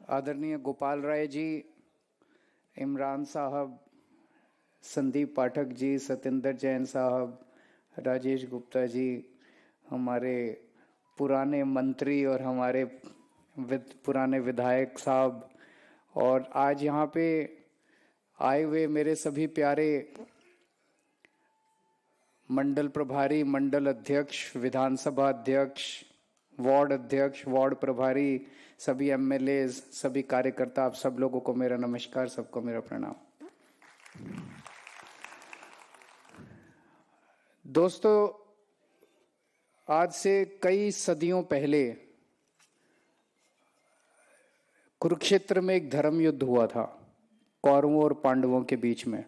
आदरणीय गोपाल राय जी, इमरान साहब, संदीप पाठक जी, सत्येंद्र जैन साहब, राजेश गुप्ता जी, हमारे पुराने मंत्री और हमारे पुराने विधायक साहब, और आज यहाँ पे आए हुए मेरे सभी प्यारे मंडल प्रभारी, मंडल अध्यक्ष, विधानसभा अध्यक्ष, वार्ड अध्यक्ष, वार्ड प्रभारी, सभी एमएलए, सभी कार्यकर्ता, आप सब लोगों को मेरा नमस्कार, सबको मेरा प्रणाम। दोस्तों, आज से कई सदियों पहले कुरुक्षेत्र में एक धर्म युद्ध हुआ था कौरवों और पांडवों के बीच में।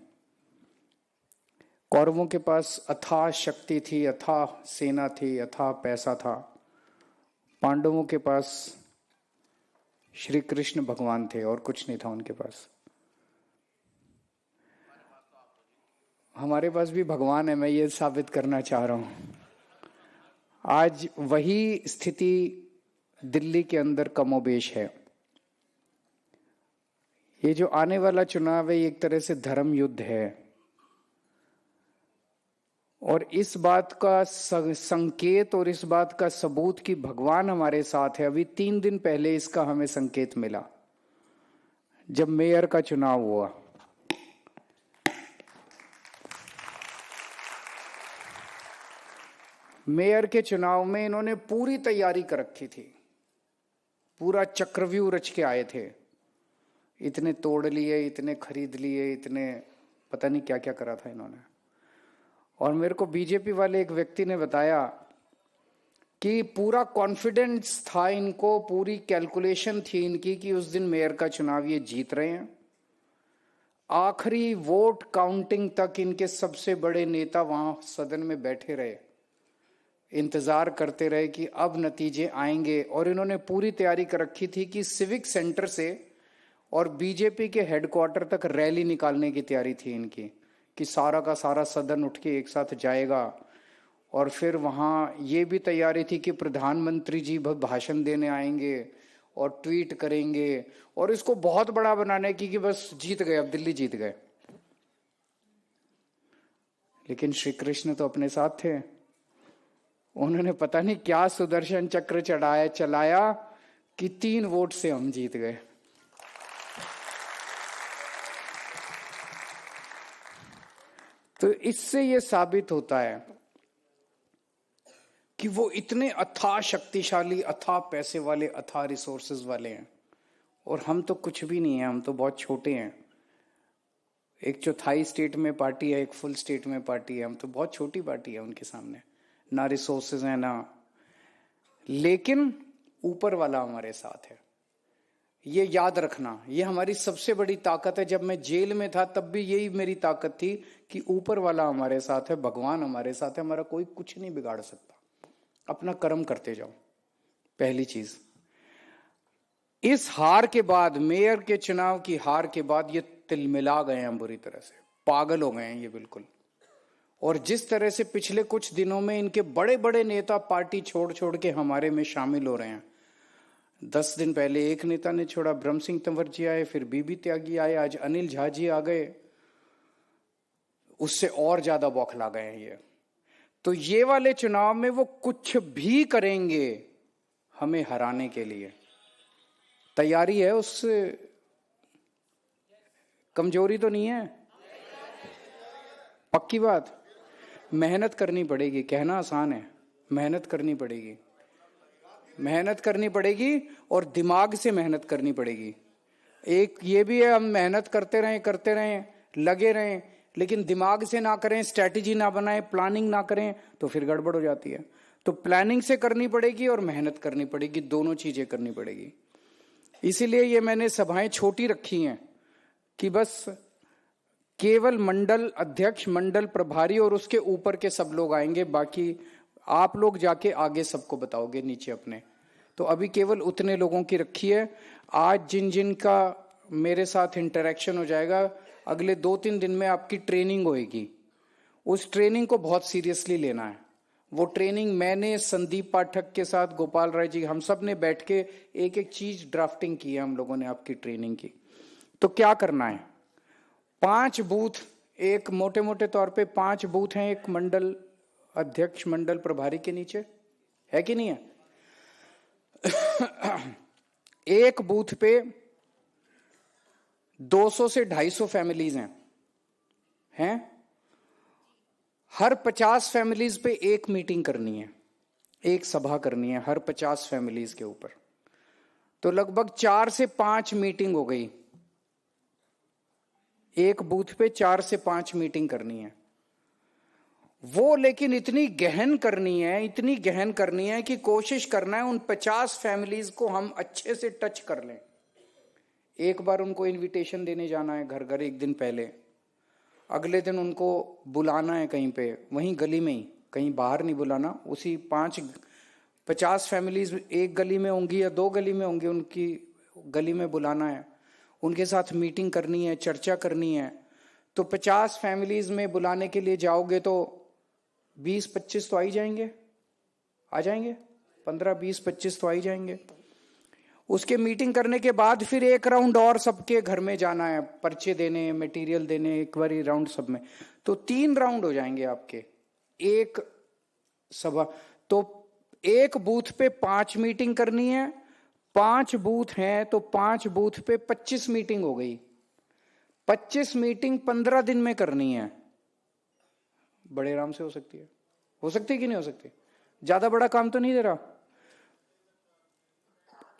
कौरवों के पास अथाह शक्ति थी, अथाह सेना थी, अथाह पैसा था। पांडवों के पास श्री कृष्ण भगवान थे और कुछ नहीं था उनके पास। हमारे पास भी भगवान है, मैं ये साबित करना चाह रहा हूं। आज वही स्थिति दिल्ली के अंदर कमोबेश है। ये जो आने वाला चुनाव है, एक तरह से धर्म युद्ध है, और इस बात का संकेत और इस बात का सबूत कि भगवान हमारे साथ है, अभी 3 दिन पहले इसका हमें संकेत मिला जब मेयर का चुनाव हुआ। मेयर के चुनाव में इन्होंने पूरी तैयारी कर रखी थी, पूरा चक्रव्यूह रच के आए थे। इतने तोड़ लिए, इतने खरीद लिए, इतने पता नहीं क्या क्या करा था इन्होंने। और मेरे को बीजेपी वाले एक व्यक्ति ने बताया कि पूरा कॉन्फिडेंस था इनको, पूरी कैलकुलेशन थी इनकी कि उस दिन मेयर का चुनाव ये जीत रहे हैं। आखिरी वोट काउंटिंग तक इनके सबसे बड़े नेता वहां सदन में बैठे रहे, इंतजार करते रहे कि अब नतीजे आएंगे। और इन्होंने पूरी तैयारी कर रखी थी कि सिविक सेंटर से और बीजेपी के हेडक्वार्टर तक रैली निकालने की तैयारी थी इनकी, कि सारा का सारा सदन उठ के एक साथ जाएगा। और फिर वहां ये भी तैयारी थी कि प्रधानमंत्री जी भाषण देने आएंगे और ट्वीट करेंगे, और इसको बहुत बड़ा बनाने की कि बस जीत गए, अब दिल्ली जीत गए। लेकिन श्री कृष्ण तो अपने साथ थे। उन्होंने पता नहीं क्या सुदर्शन चक्र चलाया कि 3 वोट से हम जीत गए। तो इससे यह साबित होता है कि वो इतने अथाह शक्तिशाली, अथाह पैसे वाले, अथाह रिसोर्सेज वाले हैं, और हम तो कुछ भी नहीं है, हम तो बहुत छोटे हैं। 1/4 स्टेट में पार्टी है, 1 फुल स्टेट में पार्टी है, हम तो बहुत छोटी पार्टी है उनके सामने। ना रिसोर्सेज है ना, लेकिन ऊपर वाला हमारे साथ है। ये याद रखना, ये हमारी सबसे बड़ी ताकत है। जब मैं जेल में था तब भी यही मेरी ताकत थी कि ऊपर वाला हमारे साथ है, भगवान हमारे साथ है, हमारा कोई कुछ नहीं बिगाड़ सकता। अपना कर्म करते जाओ, पहली चीज। इस हार के बाद, मेयर के चुनाव की हार के बाद, ये तिलमिला गए हैं, बुरी तरह से पागल हो गए हैं ये बिल्कुल। और जिस तरह से पिछले कुछ दिनों में इनके बड़े बड़े नेता पार्टी छोड़ छोड़ के हमारे में शामिल हो रहे हैं। 10 दिन पहले एक नेता ने छोड़ा, ब्रह्म सिंह तंवर जी आए, फिर बीबी त्यागी आए, आज अनिल झा जी आ गए, उससे और ज्यादा बौखला गए हैं ये। तो ये वाले चुनाव में वो कुछ भी करेंगे हमें हराने के लिए। तैयारी है, उससे कमजोरी तो नहीं है, पक्की बात। मेहनत करनी पड़ेगी, कहना आसान है, मेहनत करनी पड़ेगी, मेहनत करनी पड़ेगी, और दिमाग से मेहनत करनी पड़ेगी। एक ये भी है, हम मेहनत करते रहें, लगे रहें, लेकिन दिमाग से ना करें, स्ट्रैटेजी ना बनाएं, प्लानिंग ना करें, तो फिर गड़बड़ हो जाती है। तो प्लानिंग से करनी पड़ेगी और मेहनत करनी पड़ेगी, दोनों चीजें करनी पड़ेगी। इसीलिए ये मैंने सभाएं छोटी रखी हैं कि बस केवल मंडल अध्यक्ष, मंडल प्रभारी और उसके ऊपर के सब लोग आएंगे, बाकी आप लोग जाके आगे सबको बताओगे नीचे अपने। तो अभी केवल उतने लोगों की रखी है। आज जिन जिन का मेरे साथ इंटरेक्शन हो जाएगा, अगले 2-3 दिन में आपकी ट्रेनिंग होएगी। उस ट्रेनिंग को बहुत सीरियसली लेना है, वो ट्रेनिंग मैंने संदीप पाठक के साथ, गोपाल राय जी, हम सब ने बैठ के एक एक चीज ड्राफ्टिंग की है हम लोगों ने आपकी ट्रेनिंग की। तो क्या करना है, 5 बूथ, एक मोटे मोटे तौर पे 5 बूथ हैं एक मंडल अध्यक्ष, मंडल प्रभारी के नीचे, है कि नहीं है? एक बूथ पे 200 से 250 फैमिलीज हैं। हर 50 फैमिलीज पे एक मीटिंग करनी है, एक सभा करनी है हर 50 फैमिलीज के ऊपर। तो लगभग 4 से 5 मीटिंग हो गई, एक बूथ पे 4 से 5 मीटिंग करनी है वो, लेकिन इतनी गहन करनी है, इतनी गहन करनी है कि कोशिश करना है उन 50 फैमिलीज को हम अच्छे से टच कर लें। एक बार उनको इनविटेशन देने जाना है घर घर एक दिन पहले, अगले दिन उनको बुलाना है कहीं पे, वहीं गली में ही, कहीं बाहर नहीं बुलाना, उसी 50 फैमिलीज एक गली में होंगी या 2 गली में होंगी, उनकी गली में बुलाना है, उनके साथ मीटिंग करनी है, चर्चा करनी है। तो 50 फैमिलीज में बुलाने के लिए जाओगे तो 20-25 तो आ ही जाएंगे, आ जाएंगे, 15-20-25 तो आ ही जाएंगे। उसके मीटिंग करने के बाद फिर एक राउंड और सबके घर में जाना है, पर्चे देने, मटेरियल देने, एक बार राउंड सब में, तो 3 राउंड हो जाएंगे आपके एक सभा। तो एक बूथ पे 5 मीटिंग करनी है, 5 बूथ हैं तो 5 बूथ पे 25 मीटिंग हो गई। 25 मीटिंग 15 दिन में करनी है, बड़े आराम से हो सकती है, हो सकती है कि नहीं हो सकती? ज्यादा बड़ा काम तो नहीं दे रहा।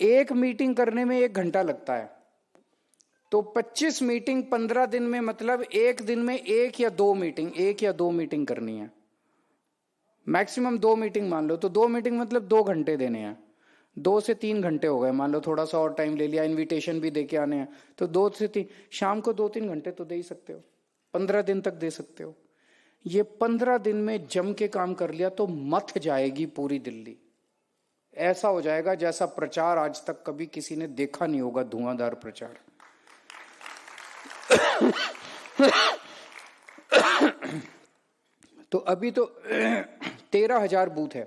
एक मीटिंग करने में 1 घंटा लगता है, तो 25 मीटिंग 15 दिन में, मतलब एक दिन में 1 या 2 मीटिंग, 1 या 2 मीटिंग करनी है, मैक्सिमम 2 मीटिंग मान लो। तो 2 मीटिंग मतलब 2 घंटे देने हैं, 2 से 3 घंटे हो गए, मान लो थोड़ा सा और टाइम ले लिया, इनविटेशन भी दे के आने हैं, तो 2 से 3, शाम को 2-3 घंटे तो दे ही सकते हो, 15 दिन तक दे सकते हो। ये 15 दिन में जम के काम कर लिया तो मथ जाएगी पूरी दिल्ली, ऐसा हो जाएगा जैसा प्रचार आज तक कभी किसी ने देखा नहीं होगा, धुआंधार प्रचार। तो अभी तो 13,000 बूथ है,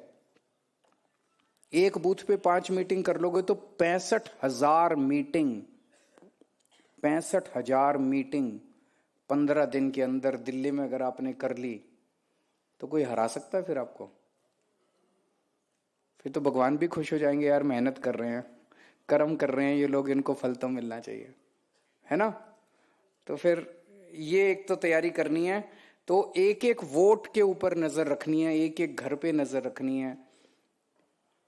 एक बूथ पे 5 मीटिंग कर लोगे तो 65,000 मीटिंग, 65,000 मीटिंग 15 दिन के अंदर दिल्ली में अगर आपने कर ली तो कोई हरा सकता है फिर आपको? फिर तो भगवान भी खुश हो जाएंगे, यार मेहनत कर रहे हैं, कर्म कर रहे हैं ये लोग, इनको फल तो मिलना चाहिए, है ना? तो फिर ये एक तो तैयारी करनी है। तो एक एक वोट के ऊपर नजर रखनी है, एक एक घर पे नजर रखनी है।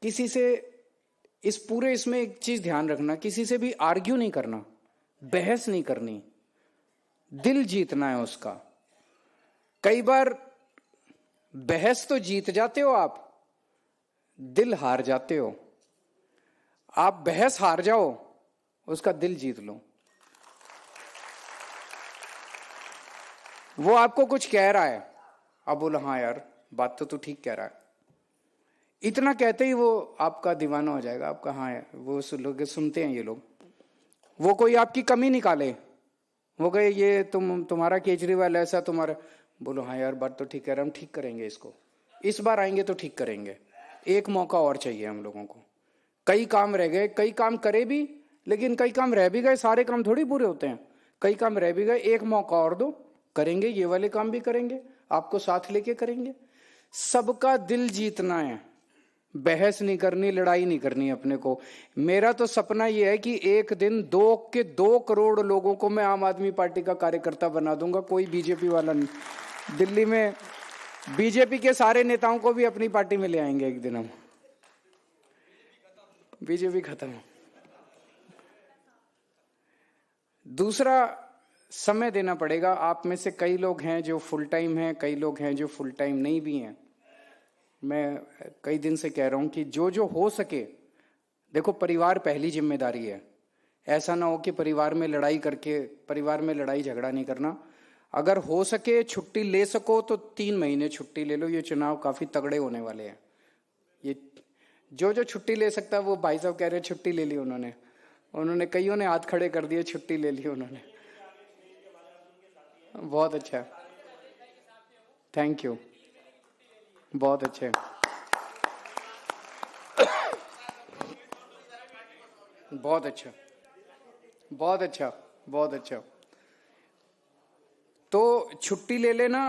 किसी से इस पूरे इसमें एक चीज ध्यान रखना, किसी से भी आर्ग्यू नहीं करना, बहस नहीं करनी, दिल जीतना है उसका। कई बार बहस तो जीत जाते हो आप, दिल हार जाते हो। आप बहस हार जाओ, उसका दिल जीत लो। वो आपको कुछ कह रहा है, आप बोलो हाँ यार बात तो तू ठीक कह रहा है, इतना कहते ही वो आपका दीवाना हो जाएगा, आपका हाँ यार, वो लोग सुनते हैं ये लोग। वो कोई आपकी कमी निकाले, वो कहे ये तुम्हारा केजरीवाल ऐसा, तुम्हारा, बोलो हाँ यार बात तो ठीक कह रहा है, हम ठीक करेंगे इसको, इस बार आएंगे तो ठीक करेंगे, एक मौका और चाहिए हम लोगों को। कई काम रह गए, कई काम करे भी, लेकिन कई काम रह भी गए, सारे काम थोड़ी पूरे होते हैं, कई काम रह भी गए, एक मौका और दो, करेंगे, ये वाले काम भी करेंगे, आपको साथ लेके करेंगे। सबका दिल जीतना है, बहस नहीं करनी, लड़ाई नहीं करनी अपने को। मेरा तो सपना यह है कि एक दिन 2 करोड़ लोगों को मैं आम आदमी पार्टी का कार्यकर्ता बना दूंगा, कोई बीजेपी वाला नहीं। दिल्ली में बीजेपी के सारे नेताओं को भी अपनी पार्टी में ले आएंगे एक दिन हम, बीजेपी खत्म। दूसरा, समय देना पड़ेगा। आप में से कई लोग हैं जो फुल टाइम हैं, कई लोग हैं जो फुल टाइम नहीं भी हैं। मैं कई दिन से कह रहा हूं कि जो जो हो सके, देखो परिवार पहली जिम्मेदारी है। ऐसा ना हो कि परिवार में लड़ाई करके, परिवार में लड़ाई झगड़ा नहीं करना। अगर हो सके छुट्टी ले सको तो 3 महीने छुट्टी ले लो, ये चुनाव काफी तगड़े होने वाले हैं। ये जो जो छुट्टी ले सकता है, वो भाई साहब कह रहे हैं छुट्टी ले ली उन्होंने कईयों ने हाथ खड़े कर दिए, छुट्टी ले ली उन्होंने। बहुत अच्छा, थैंक यू। बहुत अच्छे, बहुत अच्छा, बहुत अच्छा, बहुत अच्छा। तो छुट्टी ले लेना,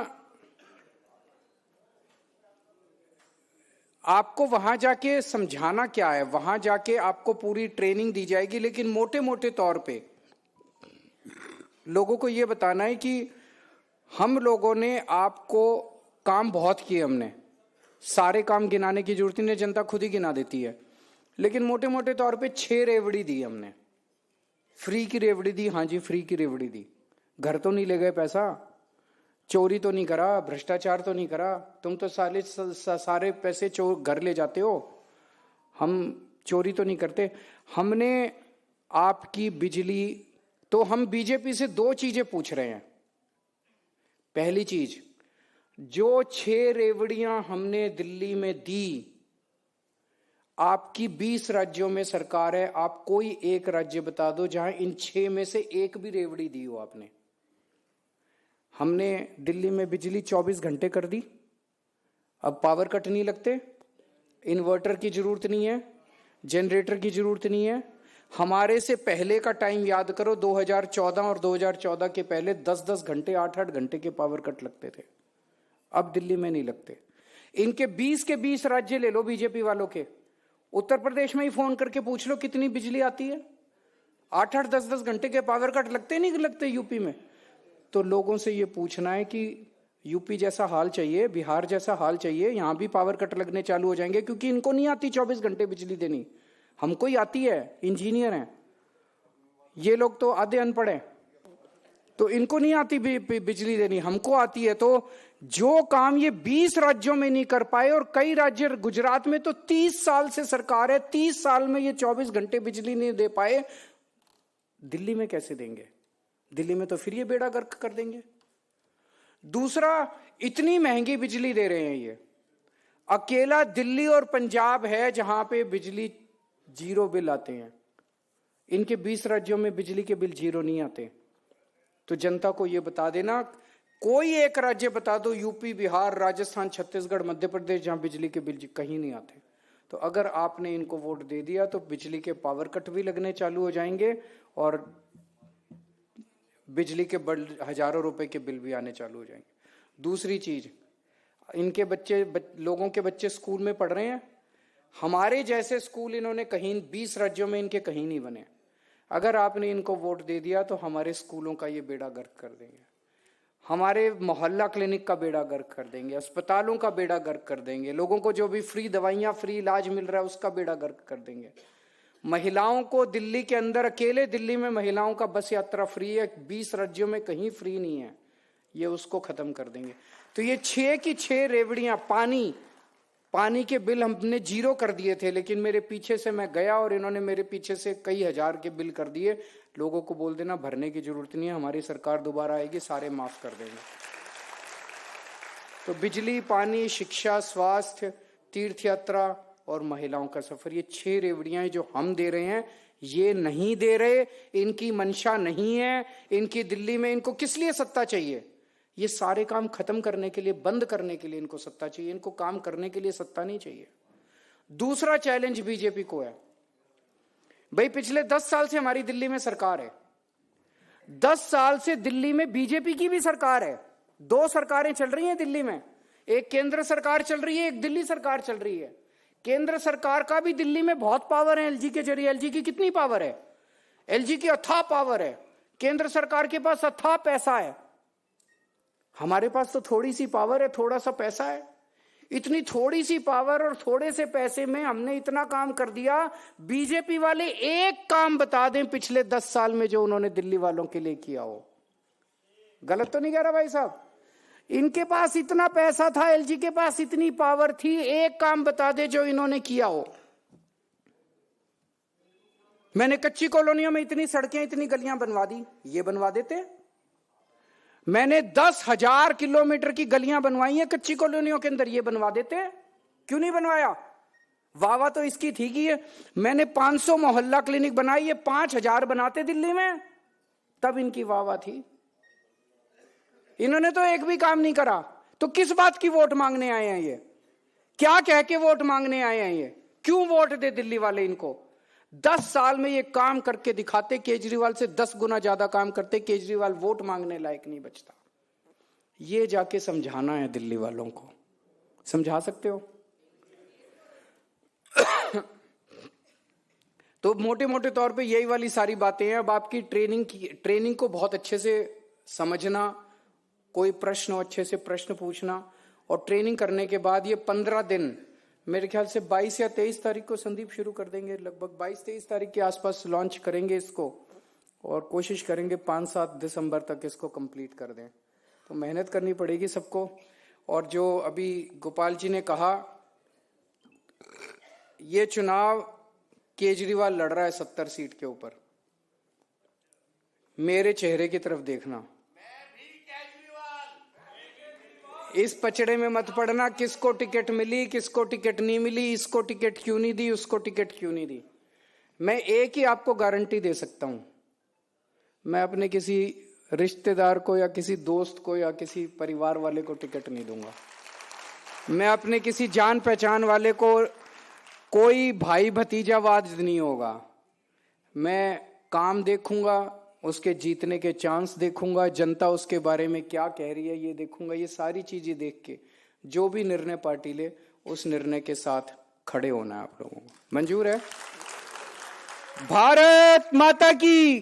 आपको वहां जाके समझाना क्या है, वहां जाके आपको पूरी ट्रेनिंग दी जाएगी, लेकिन मोटे मोटे तौर पे लोगों को यह बताना है कि हम लोगों ने आपको काम बहुत किए, हमने सारे काम गिनाने की जरूरत नहीं है, जनता खुद ही गिना देती है, लेकिन मोटे मोटे तौर पे 6 रेवड़ी दी हमने। फ्री की रेवड़ी दी, हाँ जी फ्री की रेवड़ी दी। घर तो नहीं ले गए पैसा, चोरी तो नहीं करा, भ्रष्टाचार तो नहीं करा, तुम तो सारे पैसे चोर घर ले जाते हो, हम चोरी तो नहीं करते। हमने आपकी बिजली, तो हम बीजेपी से 2 चीजें पूछ रहे हैं। पहली चीज, जो 6 रेवड़ियां हमने दिल्ली में दी, आपकी 20 राज्यों में सरकार है, आप कोई एक राज्य बता दो जहां इन 6 में से एक भी रेवड़ी दी हो आपने। हमने दिल्ली में बिजली 24 घंटे कर दी, अब पावर कट नहीं लगते, इन्वर्टर की जरूरत नहीं है, जनरेटर की जरूरत नहीं है। हमारे से पहले का टाइम याद करो, 2014 और 2014 के पहले 10-10 घंटे 8-8 घंटे के पावर कट लगते थे, अब दिल्ली में नहीं लगते। इनके 20 के 20 राज्य ले लो बीजेपी वालों के, उत्तर प्रदेश में ही फोन करके पूछ लो कितनी बिजली आती है, 8-8 10-10 घंटे के पावर कट लगते नहीं लगते यूपी में। तो लोगों से ये पूछना है कि यूपी जैसा हाल चाहिए, बिहार जैसा हाल चाहिए, यहां भी पावर कट लगने चालू हो जाएंगे, क्योंकि इनको नहीं आती 24 घंटे बिजली देनी, हमको ही आती है, इंजीनियर हैं ये लोग, तो आधे अनपढ़ हैं, तो इनको नहीं आती बिजली देनी, हमको आती है। तो जो काम ये 20 राज्यों में नहीं कर पाए, और कई राज्य, गुजरात में तो 30 साल से सरकार है, 30 साल में ये 24 घंटे बिजली नहीं दे पाए, दिल्ली में कैसे देंगे? दिल्ली में तो फिर ये बेड़ा गर्क कर देंगे। दूसरा, इतनी महंगी बिजली दे रहे हैं ये, अकेला दिल्ली और पंजाब है जहां पे बिजली 0 बिल आते हैं, इनके 20 राज्यों में बिजली के बिल 0 नहीं आते। तो जनता को यह बता देना, कोई एक राज्य बता दो, यूपी, बिहार, राजस्थान, छत्तीसगढ़, मध्य प्रदेश, जहां बिजली के बिल कहीं नहीं आते। तो अगर आपने इनको वोट दे दिया तो बिजली के पावर कट भी लगने चालू हो जाएंगे, और बिजली के हजारों रुपए के बिल भी आने चालू हो जाएंगे। दूसरी चीज, इनके लोगों के बच्चे स्कूल में पढ़ रहे हैं, हमारे जैसे स्कूल इन्होंने कहीं 20 राज्यों में इनके कहीं नहीं बने। अगर आपने इनको वोट दे दिया तो हमारे स्कूलों का ये बेड़ा गर्क कर देंगे, हमारे मोहल्ला क्लिनिक का बेड़ा गर्क कर देंगे, अस्पतालों का बेड़ा गर्क कर देंगे, लोगों को जो भी फ्री दवाइयां, फ्री इलाज मिल रहा है उसका बेड़ा गर्क कर देंगे। महिलाओं को दिल्ली के अंदर, अकेले दिल्ली में महिलाओं का बस यात्रा फ्री है, 20 राज्यों में कहीं फ्री नहीं है, ये उसको खत्म कर देंगे। तो ये 6 की 6 रेवड़ियां, पानी के बिल हमने 0 कर दिए थे, लेकिन मेरे पीछे से मैं गया और इन्होंने मेरे पीछे से कई हजार के बिल कर दिए। लोगों को बोल देना भरने की जरूरत नहीं है, हमारी सरकार दोबारा आएगी, सारे माफ कर देंगे। तो बिजली, पानी, शिक्षा, स्वास्थ्य, तीर्थ यात्रा और महिलाओं का सफर, ये 6 रेवड़ियां जो हम दे रहे हैं, ये नहीं दे रहे, इनकी मंशा नहीं है, इनकी दिल्ली में इनको किस लिए सत्ता चाहिए? ये सारे काम खत्म करने के लिए, बंद करने के लिए इनको सत्ता चाहिए, इनको काम करने के लिए सत्ता नहीं चाहिए। दूसरा चैलेंज बीजेपी को है, भाई पिछले 10 साल से हमारी दिल्ली में सरकार है, 10 साल से दिल्ली में बीजेपी की भी सरकार है, 2 सरकारें चल रही हैं दिल्ली में, एक केंद्र सरकार चल रही है, एक दिल्ली सरकार चल रही है। केंद्र सरकार का भी दिल्ली में बहुत पावर है, एलजी के जरिए। एलजी की कितनी पावर है? एलजी की अथाह पावर है, केंद्र सरकार के पास अथाह पैसा है, हमारे पास तो थोड़ी सी पावर है, थोड़ा सा पैसा है। इतनी थोड़ी सी पावर और थोड़े से पैसे में हमने इतना काम कर दिया। बीजेपी वाले एक काम बता दें पिछले 10 साल में जो उन्होंने दिल्ली वालों के लिए किया हो। गलत तो नहीं कह रहा भाई साहब? इनके पास इतना पैसा था, एलजी के पास इतनी पावर थी, एक काम बता दे जो इन्होंने किया हो। मैंने कच्ची कॉलोनियों में इतनी सड़कें, इतनी गलियां बनवा दी, ये बनवा देते। मैंने 10,000 किलोमीटर की गलियां बनवाई हैं कच्ची कॉलोनियों के अंदर, ये बनवा देते। क्यों नहीं बनवाया? वावा तो इसकी थी कि मैंने 500 मोहल्ला क्लिनिक बनाई, ये 5,000 बनाते दिल्ली में, तब इनकी वावा थी। इन्होंने तो एक भी काम नहीं करा, तो किस बात की वोट मांगने आए हैं ये? क्या कह के वोट मांगने आए हैं ये? क्यों वोट दे दिल्ली वाले इनको? 10 साल में ये काम करके दिखाते, केजरीवाल से 10 गुना ज्यादा काम करते। केजरीवाल वोट मांगने लायक नहीं बचता। ये जाके समझाना है दिल्ली वालों को। समझा सकते हो? तो मोटे मोटे तौर पे यही वाली सारी बातें हैं। अब आपकी ट्रेनिंग को बहुत अच्छे से समझना, कोई प्रश्न हो अच्छे से प्रश्न पूछना, और ट्रेनिंग करने के बाद ये 15 दिन, मेरे ख्याल से 22 या 23 तारीख को संदीप शुरू कर देंगे, लगभग 22-23 तारीख के आसपास लॉन्च करेंगे इसको, और कोशिश करेंगे 5-7 दिसंबर तक इसको कंप्लीट कर दें। तो मेहनत करनी पड़ेगी सबको। और जो अभी गोपाल जी ने कहा, ये चुनाव केजरीवाल लड़ रहा है 70 सीट के ऊपर। मेरे चेहरे की तरफ देखना, इस पचड़े में मत पड़ना किसको टिकट मिली, किसको टिकट नहीं मिली, इसको टिकट क्यों नहीं दी, उसको टिकट क्यों नहीं दी। मैं एक ही आपको गारंटी दे सकता हूं, मैं अपने किसी रिश्तेदार को या किसी दोस्त को या किसी परिवार वाले को टिकट नहीं दूंगा। मैं अपने किसी जान पहचान वाले को, कोई भाई भतीजावाद नहीं होगा। मैं काम देखूंगा, उसके जीतने के चांस देखूंगा, जनता उसके बारे में क्या कह रही है ये देखूंगा। ये सारी चीजें देख के जो भी निर्णय पार्टी ले, उस निर्णय के साथ खड़े होना है आप लोगों को। मंजूर है? भारत माता की।